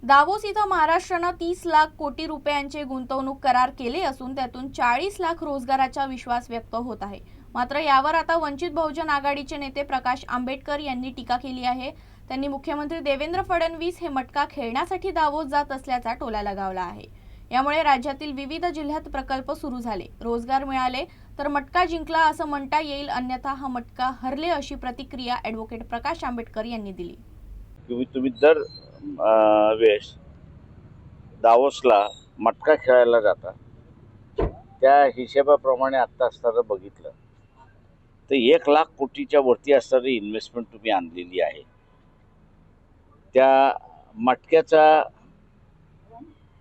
Davos इथं महाराष्ट्रानं 30 लाख कोटी रुपयांचे गुंतवणूक करार केले असून त्यातून 40 लाख रोजगाराचा विश्वास व्यक्त होत आहे। मात्र यावर आता वंचित बहुजन आघाडीचे नेते प्रकाश आंबेडकर यांनी टीका केली आहे। त्यांनी मुख्यमंत्री देवेंद्र फडणवीस हे मटका खेळण्यासाठी दावोस जात असल्याचा टोला लगावला आहे। यामुळे राज्यातील विविध जिल्ह्यात प्रकल्प सुरू झाले, रोजगार मिळाले तर मटका जिंकला असं म्हणता येईल, अन्यथा हा मटका हरले अशी प्रतिक्रिया ॲडव्होकेट प्रकाश आंबेडकर यांनी दिली। तुम्ही दर वेळेस दावोसला मटका खेळायला जाता, त्या हिशेबाप्रमाणे आत्ता असताना बघितलं तर 1 लाख कोटीच्या वरती असणारी इन्व्हेस्टमेंट तुम्ही आणलेली आहे। त्या मटक्याचा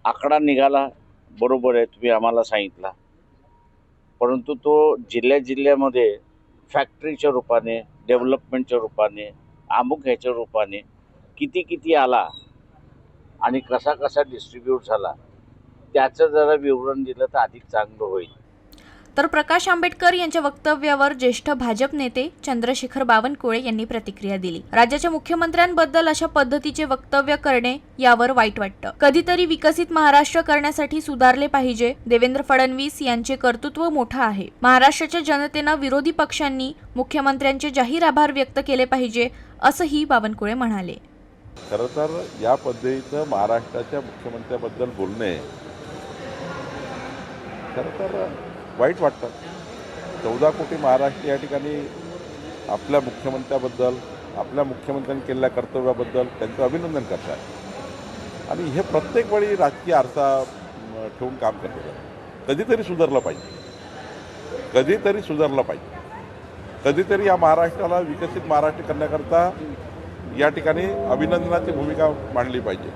आकडा निघाला, बरोबर आहे, तुम्ही आम्हाला सांगितला, परंतु तो जिल्ह्यामध्ये फॅक्टरीच्या रूपाने, डेव्हलपमेंटच्या रूपाने, अमुक ह्याच्या रूपाने किती आला आणि कसा डिस्ट्रीब्यूट झाला त्याचं जरा विवरण दिलं तर अधिक चांगलं होईल। तर प्रकाश आंबेडकर यांच्या वक्तव्यावर ज्येष्ठ भाजप नेते चंद्रशेखर बावनकुळे यांनी प्रतिक्रिया दिली। राज्याच्या मुख्यमंत्र्यांबद्दल अशा पद्धतीचे वक्तव्य करणे यावर वाईट वाटतं। कधीतरी विकसित महाराष्ट्र करण्यासाठी सुधारले पाहिजे। देवेंद्र फडणवीस यांचे कर्तृत्व मोठं आहे। महाराष्ट्राच्या जनतेनं विरोधी पक्षांनी मुख्यमंत्र्यांचे जाहीर आभार व्यक्त केले पाहिजे, असंही बावनकुळे म्हणाले। खरं तर या पद्धतीचं महाराष्ट्राच्या मुख्यमंत्र्याबद्दल बोलणे खरं तर वाईट वाटतं। 14 कोटी महाराष्ट्र या ठिकाणी आपल्या मुख्यमंत्र्याबद्दल, आपल्या मुख्यमंत्र्यांनी केलेल्या कर्तव्याबद्दल त्यांचं अभिनंदन करतात आणि हे प्रत्येक वेळी राजकीय आरसा ठेवून काम करतात। कधीतरी सुधारलं पाहिजे, कधीतरी या महाराष्ट्राला विकसित महाराष्ट्र करण्याकरता या ठिकाणी अभिनंदनाची भूमिका मांडली पाहिजे।